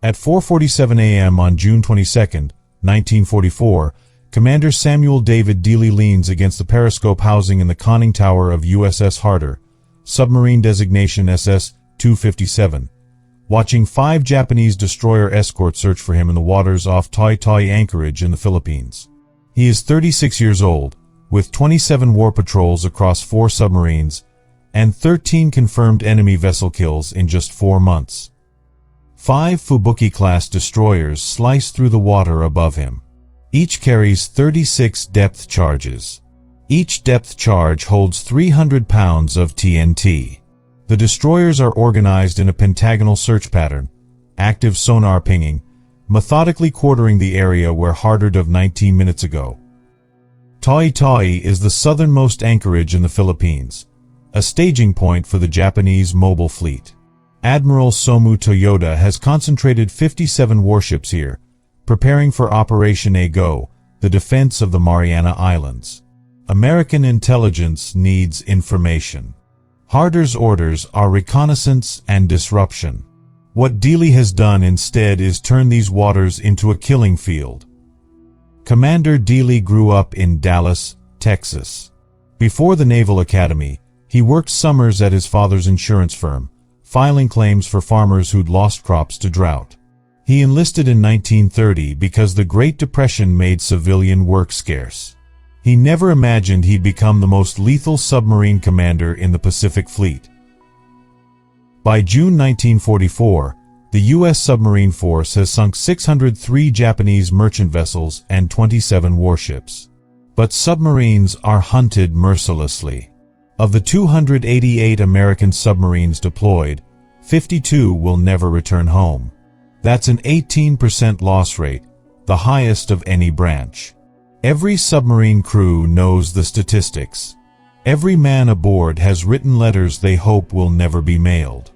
At 4:47 a.m. on June 22, 1944, Commander Samuel David Dealey leans against the periscope housing in the conning tower of USS Harder, submarine designation SS-257, watching 5 Japanese destroyer escorts search for him in the waters off Tawi-Tawi anchorage in the Philippines. He is 36 years old, with 27 war patrols across 4 submarines and 13 confirmed enemy vessel kills in just 4 months. 5 Fubuki-class destroyers slice through the water above him. Each carries 36 depth charges. Each depth charge holds 300 pounds of TNT. The destroyers are organized in a pentagonal search pattern, active sonar pinging, methodically quartering the area where Harder dove 19 minutes ago. Tawi-Tawi is the southernmost anchorage in the Philippines, a staging point for the Japanese mobile fleet. Admiral Somu Toyoda has concentrated 57 warships here, preparing for Operation A-Go, the defense of the Mariana Islands. American intelligence needs information. Harder's orders are reconnaissance and disruption. What Dealey has done instead is turn these waters into a killing field. Commander Dealey grew up in Dallas, Texas. Before the Naval Academy, he worked summers at his father's insurance firm, filing claims for farmers who'd lost crops to drought. He enlisted in 1930 because the Great Depression made civilian work scarce. He never imagined he'd become the most lethal submarine commander in the Pacific Fleet. By June 1944, the U.S. submarine force has sunk 603 Japanese merchant vessels and 27 warships. But submarines are hunted mercilessly. Of the 288 American submarines deployed, 52 will never return home. That's an 18% loss rate, the highest of any branch. Every submarine crew knows the statistics. Every man aboard has written letters they hope will never be mailed.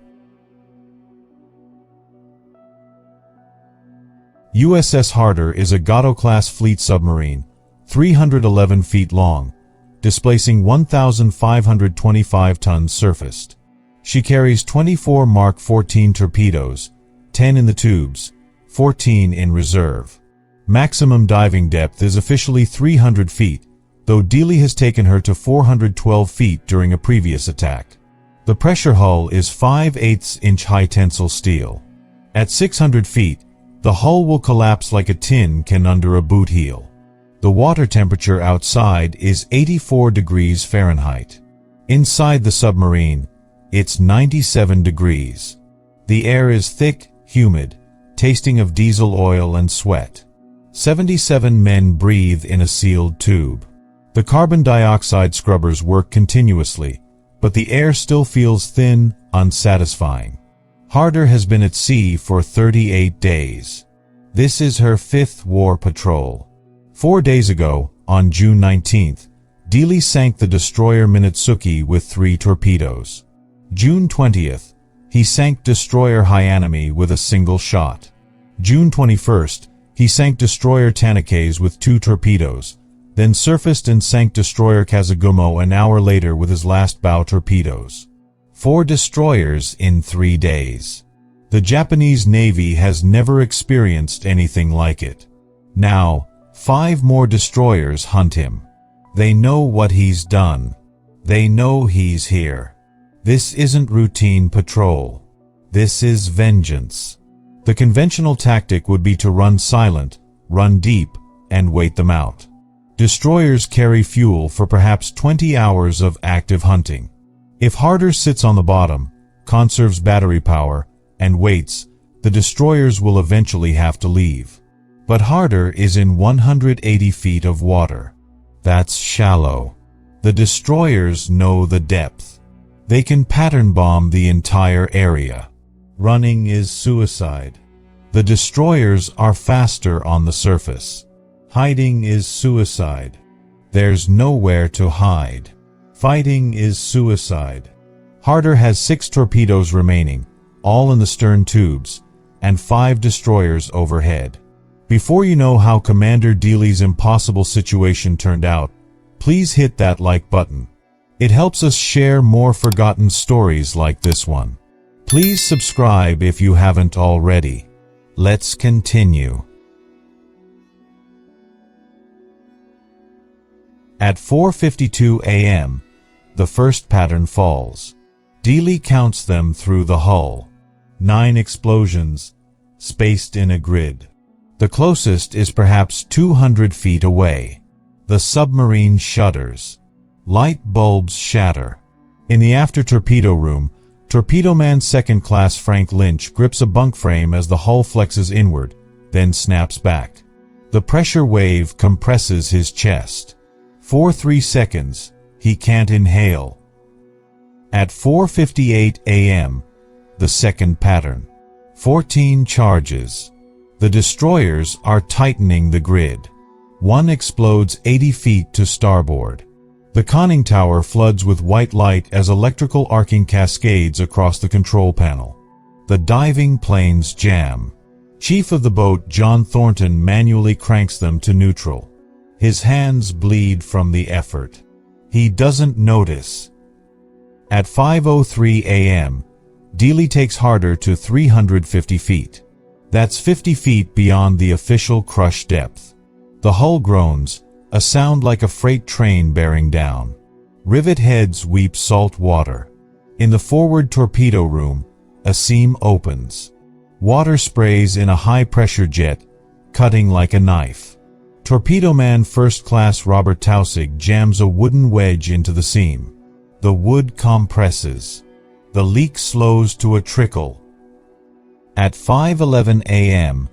USS Harder is a Gato-class fleet submarine, 311 feet long, displacing 1,525 tons surfaced. She carries 24 Mark 14 torpedoes, 10 in the tubes, 14 in reserve. Maximum diving depth is officially 300 feet, though Dealey has taken her to 412 feet during a previous attack. The pressure hull is 5/8-inch high-tensile steel. At 600 feet, the hull will collapse like a tin can under a boot heel. The water temperature outside is 84 degrees Fahrenheit. Inside the submarine, it's 97 degrees. The air is thick, humid, tasting of diesel oil and sweat. 77 men breathe in a sealed tube. The carbon dioxide scrubbers work continuously, but the air still feels thin, unsatisfying. Harder has been at sea for 38 days. This is her 5th war patrol. 4 days ago, on June 19th, Dealey sank the destroyer Minutsuki with 3 torpedoes. June 20th, he sank destroyer Hyanami with a single shot. June 21st, he sank destroyer Tanakaze with 2 torpedoes, then surfaced and sank destroyer Kazugumo an hour later with his last bow torpedoes. 4 destroyers in 3 days. The Japanese Navy has never experienced anything like it. Now, 5 more destroyers hunt him. They know what he's done. They know he's here. This isn't routine patrol. This is vengeance. The conventional tactic would be to run silent, run deep, and wait them out. Destroyers carry fuel for perhaps 20 hours of active hunting. If Harder sits on the bottom, conserves battery power, and waits, the destroyers will eventually have to leave. But Harder is in 180 feet of water. That's shallow. The destroyers know the depth. They can pattern bomb the entire area. Running is suicide. The destroyers are faster on the surface. Hiding is suicide. There's nowhere to hide. Fighting is suicide. Harder has 6 torpedoes remaining, all in the stern tubes, and 5 destroyers overhead. Before you know how Commander Dealey's impossible situation turned out, please hit that like button. It helps us share more forgotten stories like this one. Please subscribe if you haven't already. Let's continue. At 4:52 a.m., the first pattern falls. Dealey counts them through the hull. 9 explosions, spaced in a grid. The closest is perhaps 200 feet away. The submarine shudders. Light bulbs shatter. In the after-torpedo room, Torpedo Man Second Class Frank Lynch grips a bunk frame as the hull flexes inward, then snaps back. The pressure wave compresses his chest. For 3 seconds, he can't inhale. At 4:58 a.m., the second pattern. 14 charges. The destroyers are tightening the grid. One explodes 80 feet to starboard. The conning tower floods with white light as electrical arcing cascades across the control panel. The diving planes jam. Chief of the boat John Thornton manually cranks them to neutral. His hands bleed from the effort. He doesn't notice. At 5:03 a.m., Dealey takes Harder to 350 feet. That's 50 feet beyond the official crush depth. The hull groans, a sound like a freight train bearing down. Rivet heads weep salt water. In the forward torpedo room, a seam opens. Water sprays in a high-pressure jet, cutting like a knife. Torpedo Man First Class Robert Tausig jams a wooden wedge into the seam. The wood compresses. The leak slows to a trickle. At 5:11 a.m.,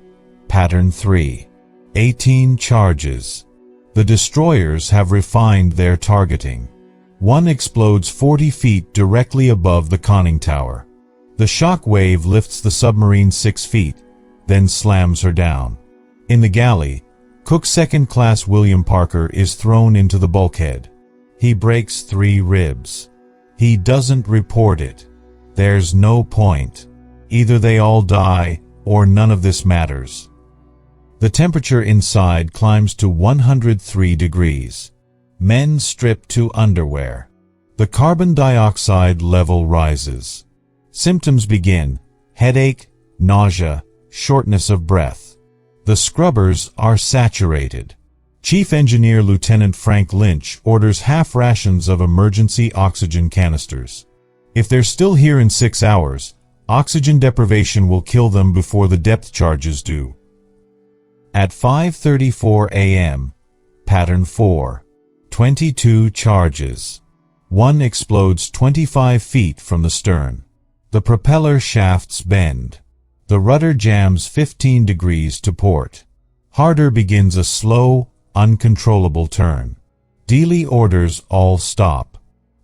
Pattern 3. 18 charges. The destroyers have refined their targeting. One explodes 40 feet directly above the conning tower. The shock wave lifts the submarine 6 feet, then slams her down. In the galley, Cook Second Class William Parker is thrown into the bulkhead. He breaks 3 ribs. He doesn't report it. There's no point. Either they all die, or none of this matters. The temperature inside climbs to 103 degrees. Men strip to underwear. The carbon dioxide level rises. Symptoms begin: headache, nausea, shortness of breath. The scrubbers are saturated. Chief Engineer Lieutenant Frank Lynch orders half rations of emergency oxygen canisters. If they're still here in 6 hours, oxygen deprivation will kill them before the depth charges do. At 5:34 a.m., Pattern 4. 22 charges. One explodes 25 feet from the stern. The propeller shafts bend. The rudder jams 15 degrees to port. Harder begins a slow, uncontrollable turn. Dealey orders all stop.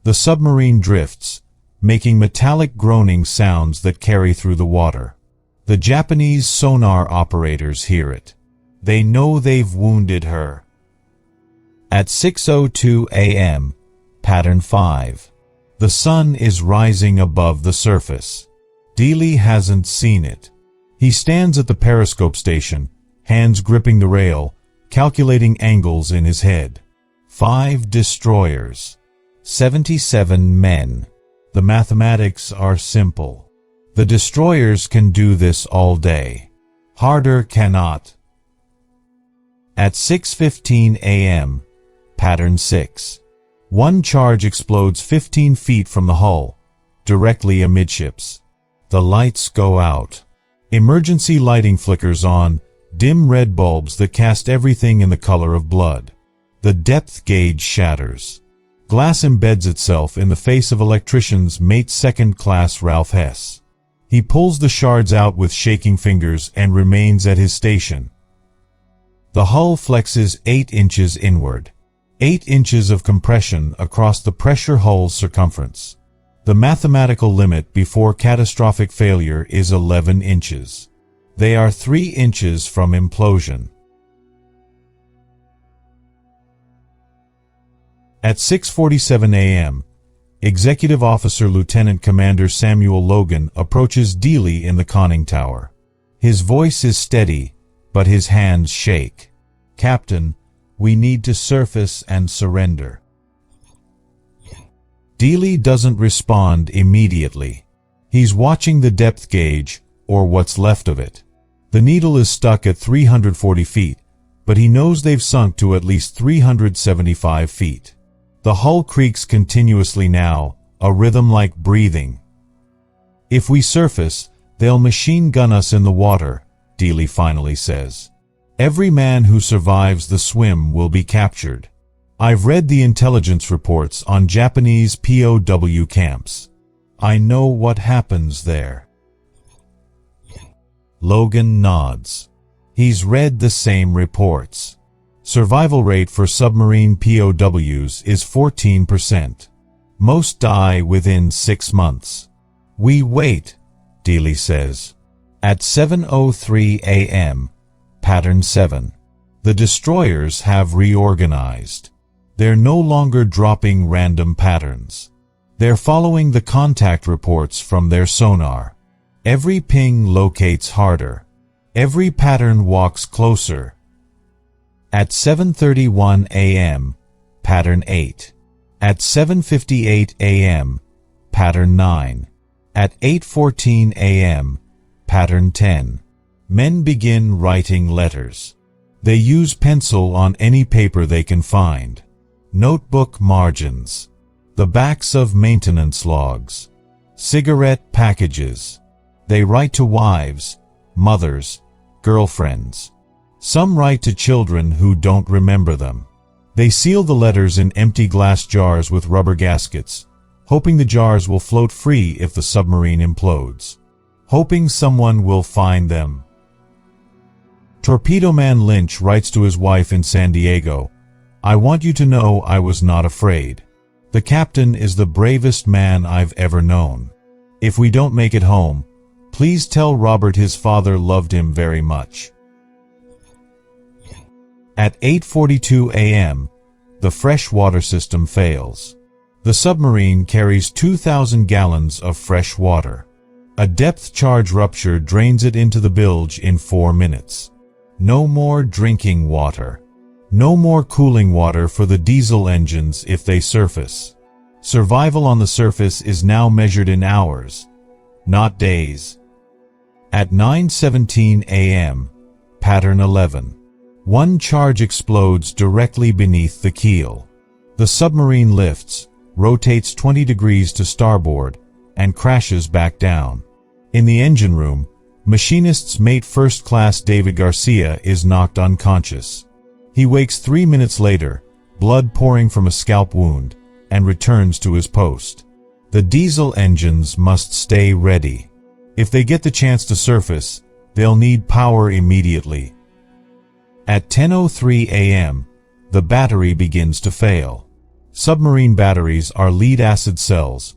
The submarine drifts, making metallic groaning sounds that carry through the water. The Japanese sonar operators hear it. They know they've wounded her. At 6:02 a.m., Pattern 5. The sun is rising above the surface. Dealey hasn't seen it. He stands at the periscope station, hands gripping the rail, calculating angles in his head. 5 destroyers. 77 men. The mathematics are simple. The destroyers can do this all day. Harder cannot. At 6:15 a.m., Pattern 6. One charge explodes 15 feet from the hull, directly amidships. The lights go out. Emergency lighting flickers on, dim red bulbs that cast everything in the color of blood. The depth gauge shatters. Glass embeds itself in the face of electrician's mate Second Class Ralph Hess. He pulls the shards out with shaking fingers and remains at his station. The hull flexes 8 inches inward. 8 inches of compression across the pressure hull's circumference. The mathematical limit before catastrophic failure is 11 inches. They are 3 inches from implosion. At 6:47 a.m., Executive Officer Lieutenant Commander Samuel Logan approaches Dealey in the conning tower. His voice is steady, but his hands shake. "Captain, we need to surface and surrender." Dealey doesn't respond immediately. He's watching the depth gauge, or what's left of it. The needle is stuck at 340 feet, but he knows they've sunk to at least 375 feet. The hull creaks continuously now, a rhythm like breathing. If we surface, they'll machine gun us in the water, Dealey finally says. Every man who survives the swim will be captured. I've read the intelligence reports on Japanese POW camps. I know what happens there. Logan nods. He's read the same reports. Survival rate for submarine POWs is 14%. Most die within 6 months. We wait, Dealey says. At 7:03 a.m., Pattern 7. The destroyers have reorganized. They're no longer dropping random patterns. They're following the contact reports from their sonar. Every ping locates Harder. Every pattern walks closer. At 7:31 a.m., Pattern 8. At 7:58 a.m., Pattern 9. At 8:14 a.m., Pattern 10. Men begin writing letters. They use pencil on any paper they can find. Notebook margins. The backs of maintenance logs. Cigarette packages. They write to wives, mothers, girlfriends. Some write to children who don't remember them. They seal the letters in empty glass jars with rubber gaskets, hoping the jars will float free if the submarine implodes. Hoping someone will find them. Torpedo Man Lynch writes to his wife in San Diego, "I want you to know I was not afraid. The captain is the bravest man I've ever known. If we don't make it home, please tell Robert his father loved him very much." At 8:42 a.m., the fresh water system fails. The submarine carries 2,000 gallons of fresh water. A depth charge rupture drains it into the bilge in 4 minutes. No more drinking water. No more cooling water for the diesel engines if they surface. Survival on the surface is now measured in hours, not days. At 9:17 a.m., Pattern 11. One charge explodes directly beneath the keel. The submarine lifts, rotates 20 degrees to starboard, and crashes back down. In the engine room, machinist's mate First Class David Garcia is knocked unconscious. He wakes 3 minutes later, blood pouring from a scalp wound, and returns to his post. The diesel engines must stay ready. If they get the chance to surface, they'll need power immediately. At 10:03 a.m., the battery begins to fail. Submarine batteries are lead-acid cells,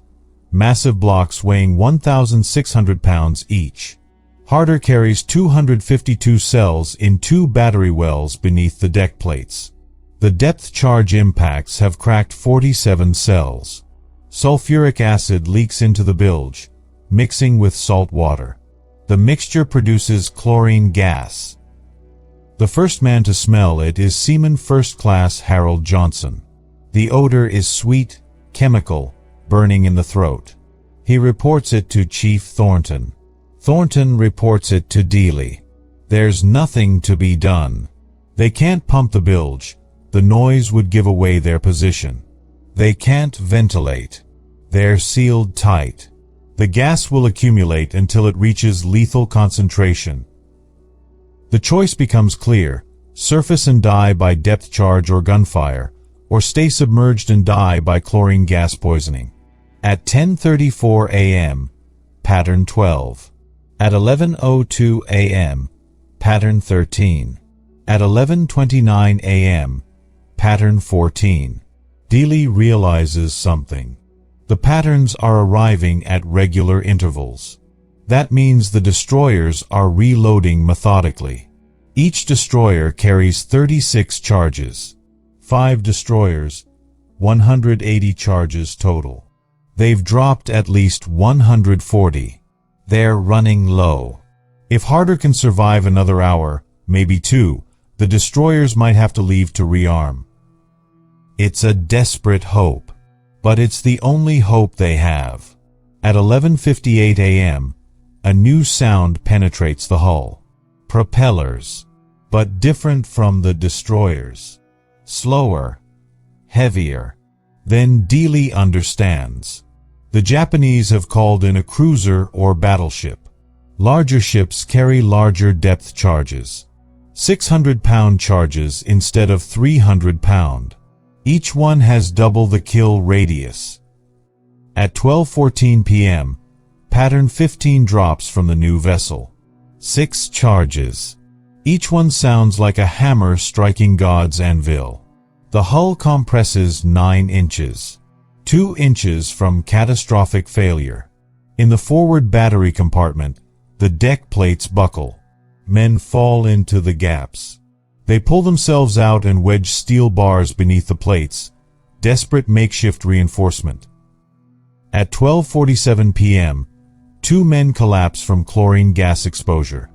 massive blocks weighing 1,600 pounds each. Harder carries 252 cells in 2 battery wells beneath the deck plates. The depth charge impacts have cracked 47 cells. Sulfuric acid leaks into the bilge, mixing with salt water. The mixture produces chlorine gas. The first man to smell it is Seaman First Class Harold Johnson. The odor is sweet, chemical, burning in the throat. He reports it to Chief Thornton. Thornton reports it to Dealey. There's nothing to be done. They can't pump the bilge. The noise would give away their position. They can't ventilate. They're sealed tight. The gas will accumulate until it reaches lethal concentration. The choice becomes clear: surface and die by depth charge or gunfire, or stay submerged and die by chlorine gas poisoning. At 10:34 a.m., Pattern 12. At 11:02 a.m., Pattern 13. At 11:29 a.m., Pattern 14. Dealey realizes something. The patterns are arriving at regular intervals. That means the destroyers are reloading methodically. Each destroyer carries 36 charges. 5 destroyers, 180 charges total. They've dropped at least 140. They're running low. If Harder can survive another hour, maybe 2, the destroyers might have to leave to rearm. It's a desperate hope, but it's the only hope they have. At 11:58 a.m., a new sound penetrates the hull. Propellers, but different from the destroyers. Slower, heavier. Then Dealey understands. The Japanese have called in a cruiser or battleship. Larger ships carry larger depth charges. 600-pound charges instead of 300-pound. Each one has double the kill radius. At 12:14 p.m., pattern 15 drops from the new vessel. 6 charges. Each one sounds like a hammer striking God's anvil. The hull compresses 9 inches. 2 inches from catastrophic failure. In the forward battery compartment, the deck plates buckle. Men fall into the gaps. They pull themselves out and wedge steel bars beneath the plates. Desperate makeshift reinforcement. At 12:47 p.m., 2 men collapse from chlorine gas exposure.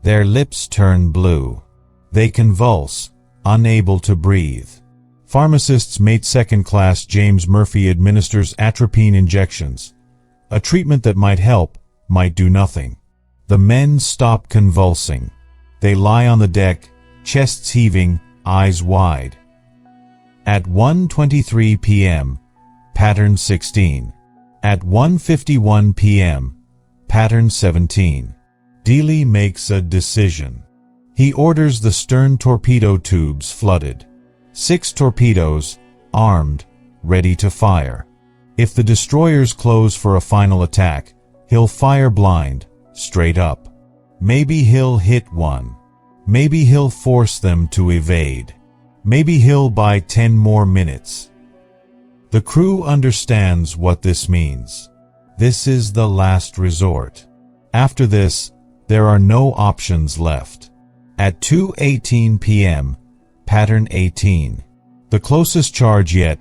Their lips turn blue. They convulse, unable to breathe. Pharmacist's mate second-class James Murphy administers atropine injections. A treatment that might help, might do nothing. The men stop convulsing. They lie on the deck, chests heaving, eyes wide. At 1:23 p.m., pattern 16. At 1:51 p.m., pattern 17. Dealey makes a decision. He orders the stern torpedo tubes flooded. 6 torpedoes, armed, ready to fire. If the destroyers close for a final attack, he'll fire blind, straight up. Maybe he'll hit one. Maybe he'll force them to evade. Maybe he'll buy 10 more minutes. The crew understands what this means. This is the last resort. After this, there are no options left. At 2:18 p.m., pattern 18. The closest charge yet,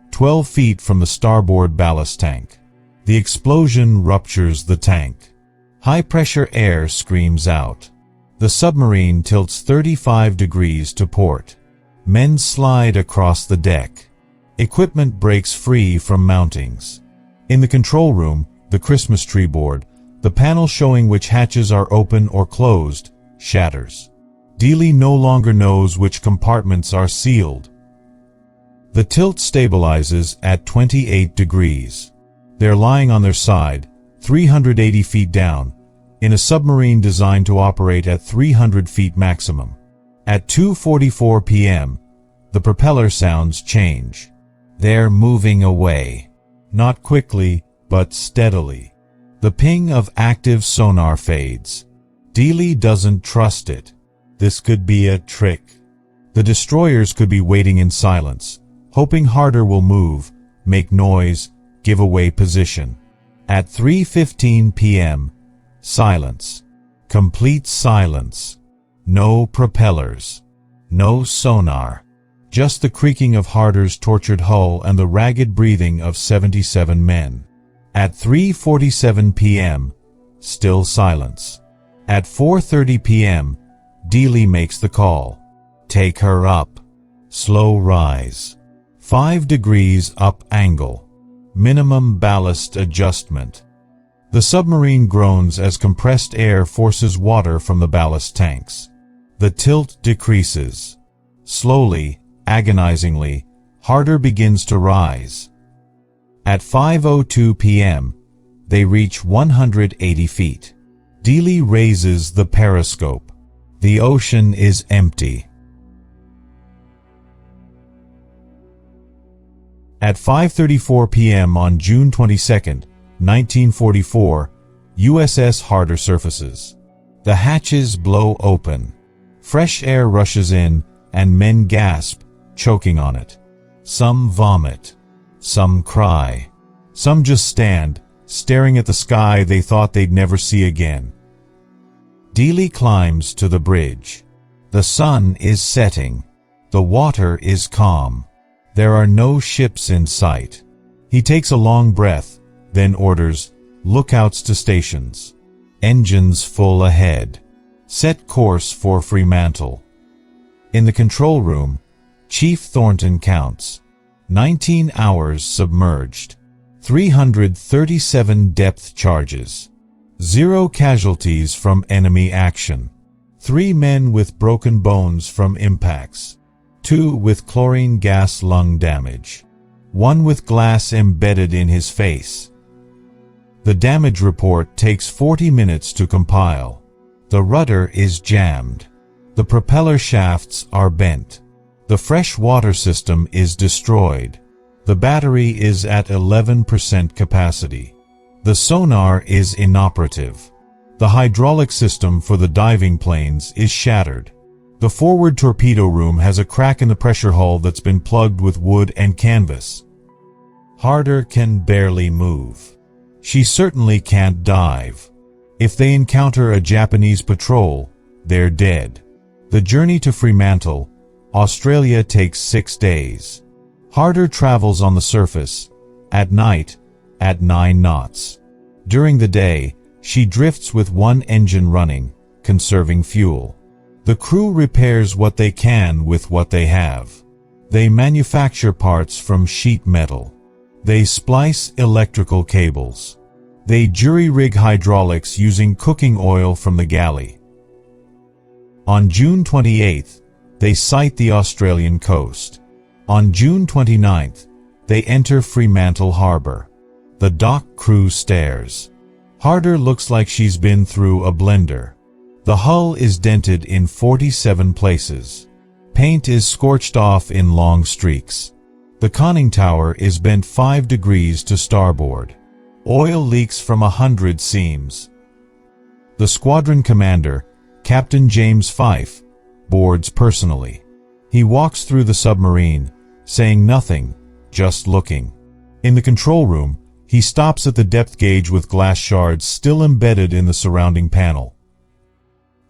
12 feet from the starboard ballast tank. The explosion ruptures the tank. High-pressure air screams out. The submarine tilts 35 degrees to port. Men slide across the deck. Equipment breaks free from mountings. In the control room, the Christmas tree board, the panel showing which hatches are open or closed, shatters. Dealey no longer knows which compartments are sealed. The tilt stabilizes at 28 degrees. They're lying on their side, 380 feet down, in a submarine designed to operate at 300 feet maximum. At 2:44 p.m., the propeller sounds change. They're moving away. Not quickly, but steadily. The ping of active sonar fades. Dealey doesn't trust it. This could be a trick. The destroyers could be waiting in silence, hoping Harder will move, make noise, give away position. At 3:15 p.m., silence. Complete silence. No propellers. No sonar. Just the creaking of Harder's tortured hull and the ragged breathing of 77 men. At 3:47 p.m., still silence. At 4:30 p.m., Dealey makes the call. Take her up. Slow rise. 5 degrees up angle. Minimum ballast adjustment. The submarine groans as compressed air forces water from the ballast tanks. The tilt decreases. Slowly, agonizingly, Harder begins to rise. At 5:02 p.m., they reach 180 feet. Dealey raises the periscope. The ocean is empty. At 5:34 p.m. on June 22, 1944, USS Harder surfaces. The hatches blow open. Fresh air rushes in, and men gasp, choking on it. Some vomit. Some cry. Some just stand, staring at the sky they thought they'd never see again. Dealey climbs to the bridge. The sun is setting. The water is calm. There are no ships in sight. He takes a long breath, then orders, lookouts to stations. Engines full ahead. Set course for Fremantle. In the control room, Chief Thornton counts. 19 hours submerged. 337 depth charges. 0 casualties from enemy action. 3 men with broken bones from impacts, 2 with chlorine gas lung damage, 1 with glass embedded in his face. The damage report takes 40 minutes to compile. The rudder is jammed. The propeller shafts are bent. The fresh water system is destroyed. The battery is at 11% capacity. The sonar is inoperative. The hydraulic system for the diving planes is shattered. The forward torpedo room has a crack in the pressure hull that's been plugged with wood and canvas. Harder can barely move. She certainly can't dive. If they encounter a Japanese patrol, they're dead. The journey to Fremantle, Australia takes 6 days. Harder travels on the surface, at night, at 9 knots. During the day, she drifts with 1 engine running, conserving fuel. The crew repairs what they can with what they have. They manufacture parts from sheet metal. They splice electrical cables. They jury-rig hydraulics using cooking oil from the galley. On June 28th, they sight the Australian coast. On June 29th, they enter Fremantle Harbour. The dock crew stares. Harder looks like she's been through a blender. The hull is dented in 47 places. Paint is scorched off in long streaks. The conning tower is bent 5 degrees to starboard. Oil leaks from 100 seams. The squadron commander, Captain James Fife, boards personally. He walks through the submarine, saying nothing, just looking. In the control room, he stops at the depth gauge with glass shards still embedded in the surrounding panel.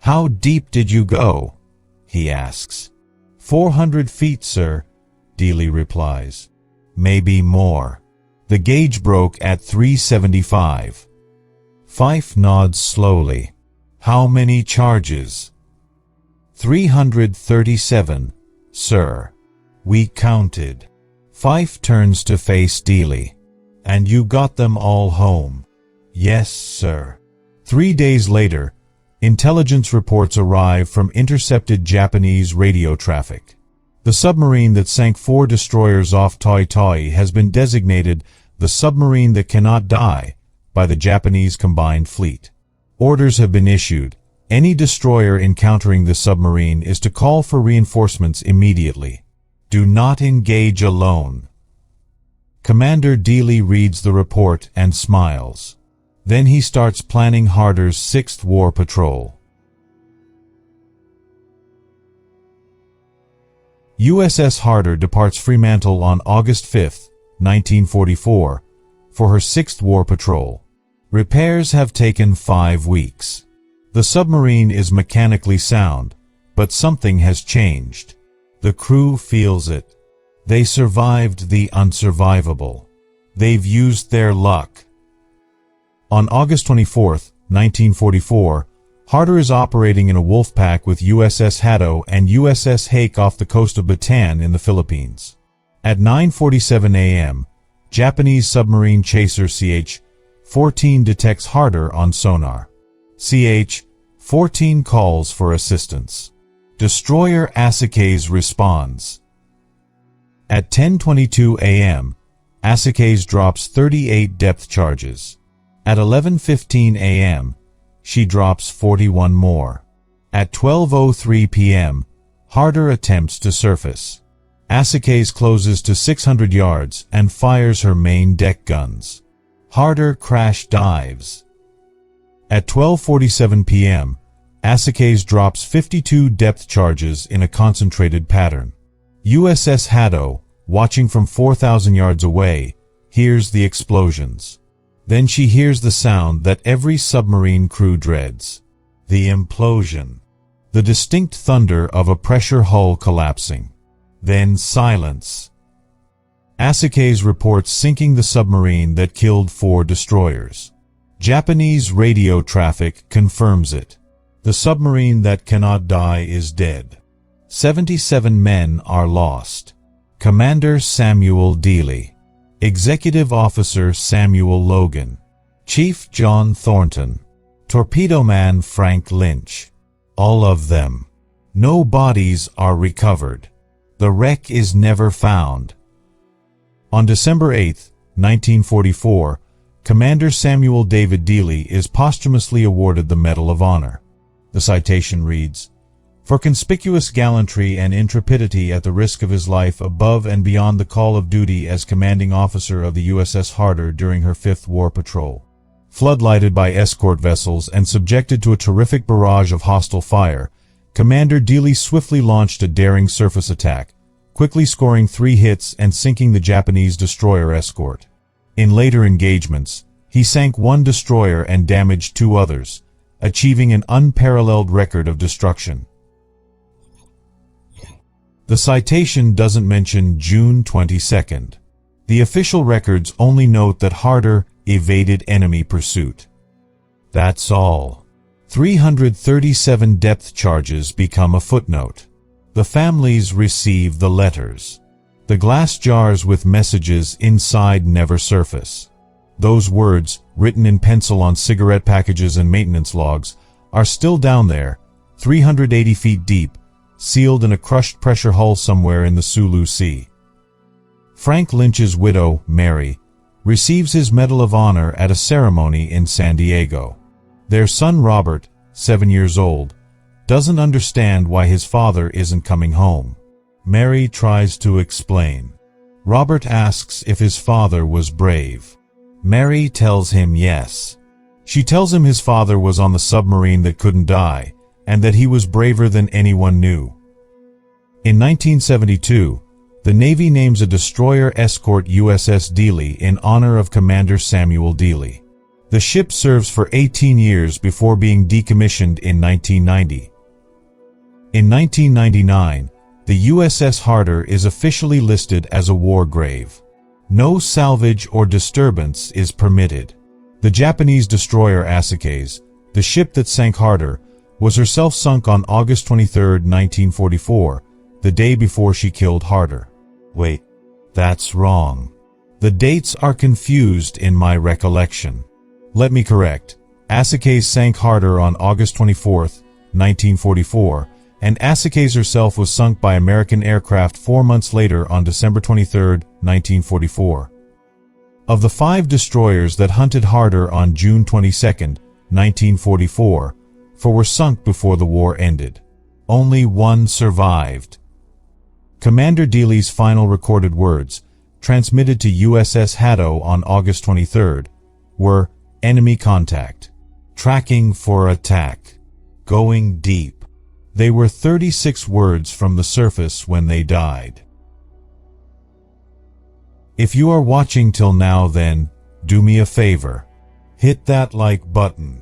"How deep did you go?" he asks. 400 feet, sir," Dealey replies. "Maybe more." The gauge broke at 375. Fife nods slowly. "How many charges?" 337, sir. "We counted." Fife turns to face Dealey. "And you got them all home?" "Yes, sir." 3 days later, intelligence reports arrive from intercepted Japanese radio traffic. The submarine that sank 4 destroyers off Tawi-Tawi has been designated the submarine that cannot die by the Japanese combined fleet. Orders have been issued. Any destroyer encountering the submarine is to call for reinforcements immediately. Do not engage alone. Commander Dealey reads the report and smiles. Then he starts planning Harder's 6th war patrol. USS Harder departs Fremantle on August 5, 1944, for her 6th war patrol. Repairs have taken 5 weeks. The submarine is mechanically sound, but something has changed. The crew feels it. They survived the unsurvivable. They've used their luck. On August 24, 1944, Harder is operating in a wolf pack with USS Harder and USS Hake off the coast of Bataan in the Philippines. At 9:47 a.m., Japanese submarine chaser CH-14 detects Harder on sonar. CH-14 calls for assistance. Destroyer Asakaze responds. At 10:22 a.m., Asakaze drops 38 depth charges. At 11:15 a.m., she drops 41 more. At 12:03 p.m., Harder attempts to surface. Asakaze closes to 600 yards and fires her main deck guns. Harder crash dives. At 12:47 p.m., Asakaze drops 52 depth charges in a concentrated pattern. USS Harder, watching from 4,000 yards away, hears the explosions. Then she hears the sound that every submarine crew dreads. The implosion. The distinct thunder of a pressure hull collapsing. Then silence. Asakaze reports sinking the submarine that killed 4 destroyers. Japanese radio traffic confirms it. The submarine that cannot die is dead. 77 men are lost. Commander Samuel Dealey. Executive Officer Samuel Logan. Chief John Thornton. Torpedo Man Frank Lynch. All of them. No bodies are recovered. The wreck is never found. On December 8, 1944, Commander Samuel David Dealey is posthumously awarded the Medal of Honor. The citation reads, "For conspicuous gallantry and intrepidity at the risk of his life above and beyond the call of duty as commanding officer of the USS Harder during her 5th war patrol. Floodlighted by escort vessels and subjected to a terrific barrage of hostile fire, Commander Dealey swiftly launched a daring surface attack, quickly scoring 3 hits and sinking the Japanese destroyer escort. In later engagements, he sank 1 destroyer and damaged 2 others, achieving an unparalleled record of destruction." The citation doesn't mention June 22nd. The official records only note that Harder evaded enemy pursuit. That's all. 337 depth charges become a footnote. The families receive the letters. The glass jars with messages inside never surface. Those words, written in pencil on cigarette packages and maintenance logs, are still down there, 380 feet deep, sealed in a crushed pressure hull somewhere in the Sulu Sea. Frank Lynch's widow, Mary, receives his Medal of Honor at a ceremony in San Diego. Their son Robert, 7 years old, doesn't understand why his father isn't coming home. Mary tries to explain. Robert asks if his father was brave. Mary tells him yes. She tells him his father was on the submarine that couldn't die, and that he was braver than anyone knew. In 1972, the Navy names a destroyer escort USS Dealey in honor of Commander Samuel Dealey. The ship serves for 18 years before being decommissioned in 1990. In 1999, the USS Harder is officially listed as a war grave. No salvage or disturbance is permitted. The Japanese destroyer Asakaze, the ship that sank Harder, was herself sunk on August 23, 1944, the day before she killed Harder. Wait, that's wrong. The dates are confused in my recollection. Let me correct. Asakaze sank Harder on August 24, 1944, and Asakaze herself was sunk by American aircraft 4 months later on December 23, 1944. Of the 5 destroyers that hunted Harder on June 22, 1944, 4 were sunk before the war ended. Only 1 survived. Commander Dealey's final recorded words, transmitted to USS Harder on August 23, were enemy contact, tracking for attack, going deep. They were 36 words from the surface when they died. If you are watching till now, then do me a favor. Hit that like button.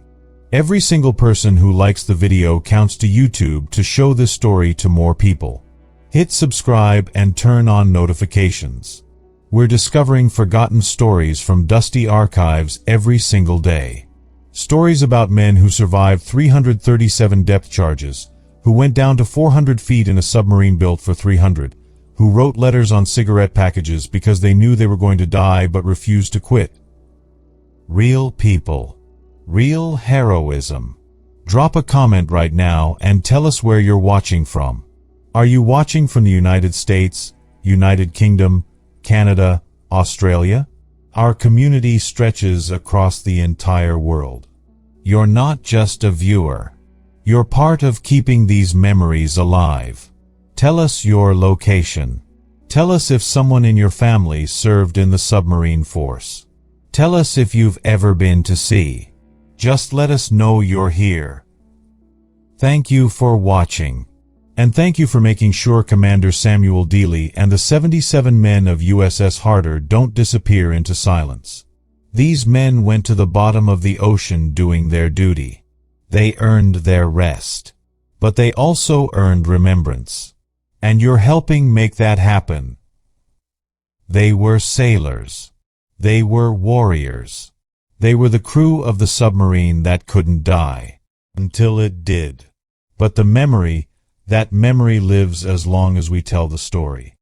Every single person who likes the video counts to YouTube to show this story to more people. Hit subscribe and turn on notifications. We're discovering forgotten stories from dusty archives every single day. Stories about men who survived 337 depth charges, who went down to 400 feet in a submarine built for 300, who wrote letters on cigarette packages because they knew they were going to die but refused to quit. Real people. Real heroism. Drop a comment right now and tell us where you're watching from. Are you watching from the United States, United Kingdom, Canada, Australia? Our community stretches across the entire world. You're not just a viewer. You're part of keeping these memories alive. Tell us your location. Tell us if someone in your family served in the submarine force. Tell us if you've ever been to sea. Just let us know you're here. Thank you for watching. And thank you for making sure Commander Samuel Dealey and the 77 men of USS Harder don't disappear into silence. These men went to the bottom of the ocean doing their duty. They earned their rest. But they also earned remembrance. And you're helping make that happen. They were sailors. They were warriors. They were the crew of the submarine that couldn't die. Until it did. But that memory lives as long as we tell the story.